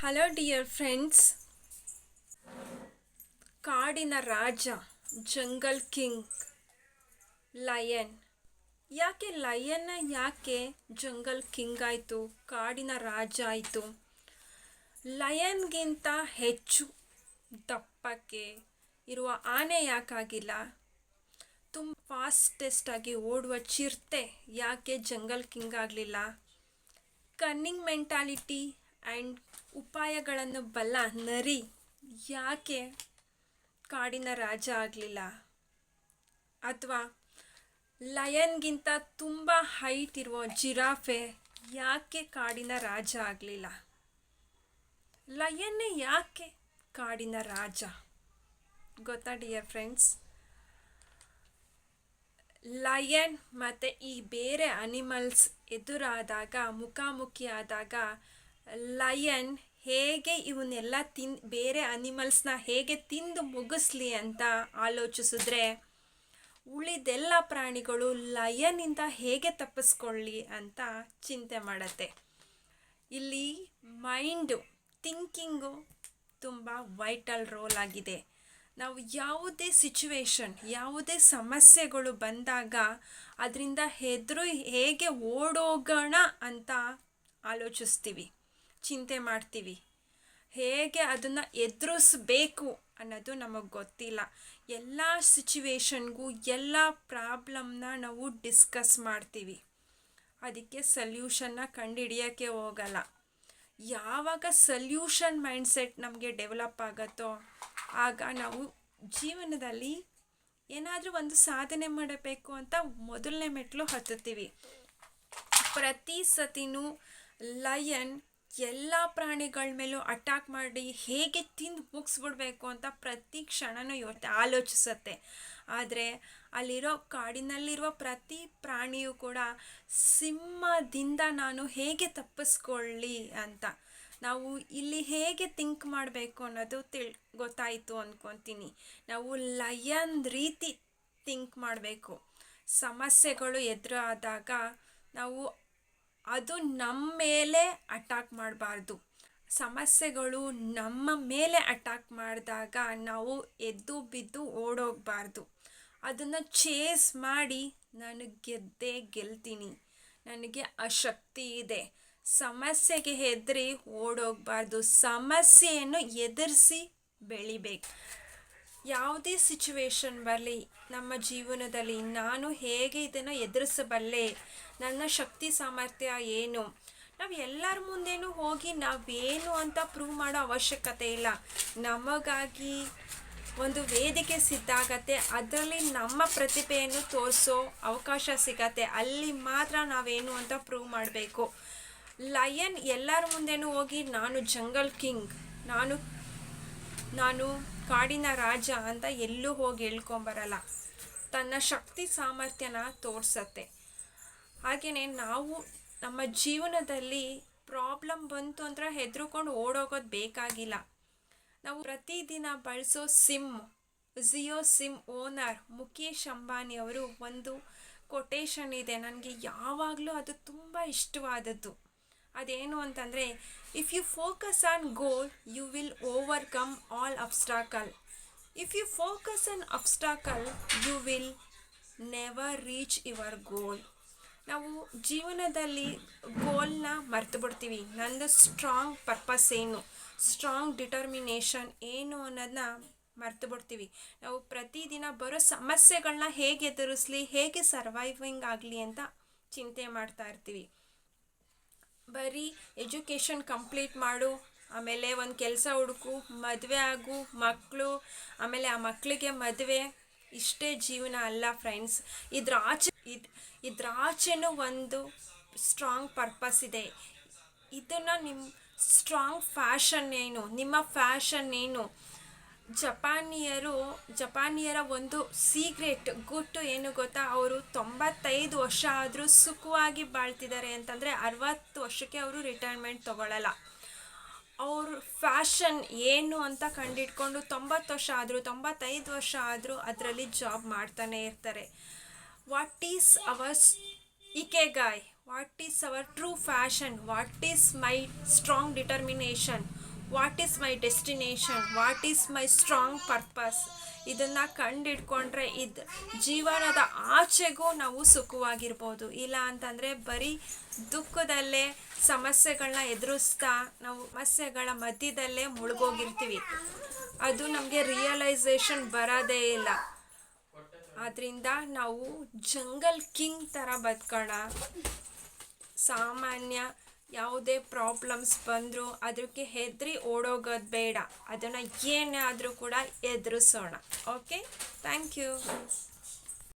Hello dear friends. ಕಾಡಿನ ರಾಜ, jungle king, lion. ಯಾಕೆ jungle king ಆಯಿತು, ಕಾಡಿನ ರಾಜ ಆಯಿತು? ಲಯನ್ಗಿಂತ ಹೆಚ್ಚು ದಪ್ಪಕ್ಕೆ ಇರುವ ಆನೆ ಯಾಕಾಗಿಲ್ಲ? ತುಂಬ ಫಾಸ್ಟೆಸ್ಟಾಗಿ ಓಡುವ ಚಿರತೆ ಯಾಕೆ ಜಂಗಲ್ ಕಿಂಗ್ ಆಗಲಿಲ್ಲ? ಕನ್ನಿಂಗ್ ಮೆಂಟಾಲಿಟಿ ಆ್ಯಂಡ್ ಉಪಾಯಗಳನ್ನು ಬಲ್ಲ ನರಿ ಯಾಕೆ ಕಾಡಿನ ರಾಜ ಆಗಲಿಲ್ಲ? ಅಥವಾ ಲಯನ್ಗಿಂತ ತುಂಬ ಹೈಟ್ ಇರುವ ಜಿರಾಫೆ ಯಾಕೆ ಕಾಡಿನ ರಾಜ ಆಗಲಿಲ್ಲ? ಲಯನ್ನೇ ಯಾಕೆ ಕಾಡಿನ ರಾಜ? ಗೊತ್ತಾ ಡಿಯರ್ ಫ್ರೆಂಡ್ಸ್? ಲಯನ್ ಮತ್ತು ಈ ಬೇರೆ ಅನಿಮಲ್ಸ್ ಎದುರಾದಾಗ, ಮುಖಾಮುಖಿ ಆದಾಗ ಲಯನ್ ಹೇಗೆ ಇವನ್ನೆಲ್ಲ ಬೇರೆ ಅನಿಮಲ್ಸ್ನ ಹೇಗೆ ತಿಂದು ಮುಗಿಸ್ಲಿ ಅಂತ ಆಲೋಚಿಸಿದ್ರೆ, ಉಳಿದೆಲ್ಲ ಪ್ರಾಣಿಗಳು ಲಯನ್ನಿಂದ ಹೇಗೆ ತಪ್ಪಿಸ್ಕೊಳ್ಳಿ ಅಂತ ಚಿಂತೆ ಮಾಡತ್ತೆ. ಇಲ್ಲಿ ಮೈಂಡು, ಥಿಂಕಿಂಗು ತುಂಬ ವೈಟಲ್ ರೋಲ್ ಆಗಿದೆ. ನಾವು ಯಾವುದೇ ಸಿಚುವೇಶನ್, ಯಾವುದೇ ಸಮಸ್ಯೆಗಳು ಬಂದಾಗ ಅದರಿಂದ ಹೇಗೆ ಓಡೋಗೋಣ ಅಂತ ಆಲೋಚಿಸ್ತೀವಿ, ಚಿಂತೆ ಮಾಡ್ತೀವಿ. ಹೇಗೆ ಅದನ್ನು ಎದುರಿಸ್ಬೇಕು ಅನ್ನೋದು ನಮಗೆ ಗೊತ್ತಿಲ್ಲ. ಎಲ್ಲ ಸಿಚುವೇಶನ್ಗೂ ಎಲ್ಲ ಪ್ರಾಬ್ಲಮ್ನ ನಾವು ಡಿಸ್ಕಸ್ ಮಾಡ್ತೀವಿ, ಅದಕ್ಕೆ ಸಲ್ಯೂಷನ್ನ ಕಂಡುಹಿಡಿಯೋಕ್ಕೆ ಹೋಗಲ್ಲ. ಯಾವಾಗ ಸಲ್ಯೂಷನ್ ಮೈಂಡ್ಸೆಟ್ ನಮಗೆ ಡೆವಲಪ್ ಆಗುತ್ತೋ ಆಗ ನಾವು ಜೀವನದಲ್ಲಿ ಏನಾದರೂ ಒಂದು ಸಾಧನೆ ಮಾಡಬೇಕು ಅಂತ ಮೊದಲನೇ ಮೆಟ್ಲು ಹತ್ತುತ್ತೀವಿ. ಪ್ರತಿ ಸತಿನೂ ಲಯನ್ ಎಲ್ಲ ಪ್ರಾಣಿಗಳ ಮೇಲೂ ಅಟ್ಯಾಕ್ ಮಾಡಿ ಹೇಗೆ ತಿಂದು ಮುಗಿಸ್ಬಿಡ್ಬೇಕು ಅಂತ ಪ್ರತಿ ಕ್ಷಣನೂ ಆಲೋಚಿಸುತ್ತೆ. ಆದರೆ ಅಲ್ಲಿರೋ ಕಾಡಿನಲ್ಲಿರುವ ಪ್ರತಿ ಪ್ರಾಣಿಯೂ ಕೂಡ ಸಿಂಹದಿಂದ ನಾನು ಹೇಗೆ ತಪ್ಪಿಸ್ಕೊಳ್ಳಿ ಅಂತ ನಾವು ಇಲ್ಲಿ ಹೇಗೆ ಥಿಂಕ್ ಮಾಡಬೇಕು ಅನ್ನೋದು ಗೊತ್ತಾಯಿತು ಅಂದ್ಕೊತೀನಿ. ನಾವು ಲಯನ್ ರೀತಿ ಥಿಂಕ್ ಮಾಡಬೇಕು. ಸಮಸ್ಯೆಗಳು ಎದುರಾದಾಗ ನಾವು ಅದು ನಮ್ಮ ಮೇಲೆ ಅಟ್ಯಾಕ್ ಮಾಡಬಾರ್ದು. ಸಮಸ್ಯೆಗಳು ನಮ್ಮ ಮೇಲೆ ಅಟ್ಯಾಕ್ ಮಾಡಿದಾಗ ನಾವು ಎದ್ದು ಬಿದ್ದು ಓಡೋಗಬಾರ್ದು. ಅದನ್ನು ಚೇಸ್ ಮಾಡಿ ನಾನು ಗೆಲ್ತೀನಿ, ನನಗೆ ಆ ಶಕ್ತಿ ಇದೆ, ಸಮಸ್ಯೆಗೆ ಹೆದರಿ ಓಡೋಗಬಾರ್ದು. ಸಮಸ್ಯೆಯನ್ನು ಎದುರಿಸಿ ಬೆಳಿಬೇಕು. ಯಾವುದೇ ಸಿಚುವೇಶನ್ ಬರಲಿ ನಮ್ಮ ಜೀವನದಲ್ಲಿ, ನಾನು ಹೇಗೆ ಇದನ್ನು ಎದುರಿಸಬಲ್ಲೆ, ನನ್ನ ಶಕ್ತಿ ಸಾಮರ್ಥ್ಯ ಏನು, ನಾವು ಎಲ್ಲರ ಮುಂದೆನೂ ಹೋಗಿ ನಾವೇನು ಅಂತ ಪ್ರೂವ್ ಮಾಡೋ ಅವಶ್ಯಕತೆ ಇಲ್ಲ. ನಮಗಾಗಿ ಒಂದು ವೇದಿಕೆ ಸಿದ್ಧಾಗತ್ತೆ, ಅದರಲ್ಲಿ ನಮ್ಮ ಪ್ರತಿಭೆಯನ್ನು ತೋರಿಸೋ ಅವಕಾಶ ಸಿಗತ್ತೆ. ಅಲ್ಲಿ ಮಾತ್ರ ನಾವೇನು ಅಂತ ಪ್ರೂವ್ ಮಾಡಬೇಕು. ಲಯನ್ ಎಲ್ಲರ ಮುಂದೆನೂ ಹೋಗಿ ನಾನು ಜಂಗಲ್ ಕಿಂಗ್, ನಾನು ಕಾಡಿನ ರಾಜ ಅಂತ ಎಲ್ಲೂ ಹೋಗಿ ಹೇಳ್ಕೊಂಬರಲ್ಲ. ತನ್ನ ಶಕ್ತಿ ಸಾಮರ್ಥ್ಯನ ತೋರಿಸತ್ತೆ. ಹಾಗೆಯೇ ನಾವು ನಮ್ಮ ಜೀವನದಲ್ಲಿ ಪ್ರಾಬ್ಲಮ್ ಬಂತು ಅಂದರೆ ಹೆದರ್ಕೊಂಡು ಓಡೋಗೋದು ಬೇಕಾಗಿಲ್ಲ. ನಾವು ಪ್ರತಿದಿನ ಬಳಸೋ ಜಿಯೋ ಸಿಮ್ ಓನರ್ ಮುಖೇಶ್ ಅಂಬಾನಿ ಅವರು ಒಂದು ಕೊಟೇಶನ್ ಇದೆ, ನನಗೆ ಯಾವಾಗಲೂ ಅದು ತುಂಬ ಇಷ್ಟವಾದದ್ದು. ಅದೇನು ಅಂತಂದರೆ, if you focus on goal you will overcome all obstacle. If you focus on obstacle you will never reach your goal. ನಾವು ಜೀವನದಲ್ಲಿ ಗೋಲ್ನ ಮರ್ತು ಬಿಡ್ತೀವಿ. ನಂದು ಸ್ಟ್ರಾಂಗ್ ಪರ್ಪಸ್ ಏನು, ಸ್ಟ್ರಾಂಗ್ ಡಿಟರ್ಮಿನೇಷನ್ ಏನು ಅನ್ನೋದನ್ನ ಮರ್ತು ಬಿಡ್ತೀವಿ. ನಾವು ಪ್ರತಿದಿನ ಬರೋ ಸಮಸ್ಯೆಗಳನ್ನ ಹೇಗೆ ಎದುರಿಸ್ಲಿ, ಹೇಗೆ ಸರ್ವೈವಿಂಗ್ ಆಗಲಿ ಅಂತ ಚಿಂತೆ ಮಾಡ್ತಾ ಇರ್ತೀವಿ. ಬರೀ ಎಜುಕೇಷನ್ ಕಂಪ್ಲೀಟ್ ಮಾಡು, ಆಮೇಲೆ ಒಂದು ಕೆಲಸ ಹುಡುಕು, ಮದುವೆ ಆಗು, ಮಕ್ಕಳು, ಆಮೇಲೆ ಆ ಮಕ್ಕಳಿಗೆ ಮದುವೆ, ಇಷ್ಟೇ ಜೀವನ ಅಲ್ಲ ಫ್ರೆಂಡ್ಸ್. ಇದ್ರಾಚೆನೂ ಒಂದು ಸ್ಟ್ರಾಂಗ್ ಪರ್ಪಸ್ ಇದೆ. ಇದನ್ನು ನಿಮ್ಮ ಸ್ಟ್ರಾಂಗ್ ಫ್ಯಾಷನ್ ಏನು, ನಿಮ್ಮ ಫ್ಯಾಷನ್ ಏನು? ಜಪಾನಿಯರ ಒಂದು ಸೀಕ್ರೆಟ್ ಗುಟ್ಟು ಏನು ಗೊತ್ತಾ? ಅವರು 95 ವರ್ಷ ಆದರೂ ಸುಖವಾಗಿ ಬಾಳ್ತಿದ್ದಾರೆ ಅಂತಂದರೆ 60 ವರ್ಷಕ್ಕೆ ಅವರು ರಿಟೈರ್ಮೆಂಟ್ ತಗೊಳ್ಳಲ್ಲ. ಅವ್ರ ಫ್ಯಾಷನ್ ಏನು ಅಂತ ಕಂಡಿಡ್ಕೊಂಡು 90 ವರ್ಷ ಆದರೂ 95 ವರ್ಷ ಆದರೂ ಅದರಲ್ಲಿ ಜಾಬ್ ಮಾಡ್ತಾನೆ ಇರ್ತಾರೆ. What is our ikigai? What is our true passion? What is my strong determination? What is my destination, what is my strong purpose, ಇದನ್ನು ಕಂಡಿಡ್ಕೊಂಡ್ರೆ ಜೀವನದ ಆಚೆಗೂ ನಾವು ಸುಖವಾಗಿರ್ಬೋದು. ಇಲ್ಲ ಅಂತಂದರೆ ಬರೀ ದುಃಖದಲ್ಲೇ ಸಮಸ್ಯೆಗಳನ್ನ ಎದುರಿಸ್ತಾ ನಾವು ಸಮಸ್ಯೆಗಳ ಮಧ್ಯದಲ್ಲೇ ಮುಳುಗೋಗಿರ್ತೀವಿ. ಅದು ನಮಗೆ ರಿಯಲೈಸೇಷನ್ ಬರೋದೇ ಇಲ್ಲ. ಆದ್ದರಿಂದ ನಾವು ಜಂಗಲ್ ಕಿಂಗ್ ಥರ ಬದುಕೋಣ. ಸಾಮಾನ್ಯ ಯಾವುದೇ ಪ್ರಾಬ್ಲಮ್ಸ್ ಬಂದರೂ ಅದಕ್ಕೆ ಹೆದರಿ ಓಡೋಗೋದು ಬೇಡ. ಅದನ್ನು ಏನೇ ಆದರೂ ಕೂಡ ಎದುರಿಸೋಣ. Okay, thank you.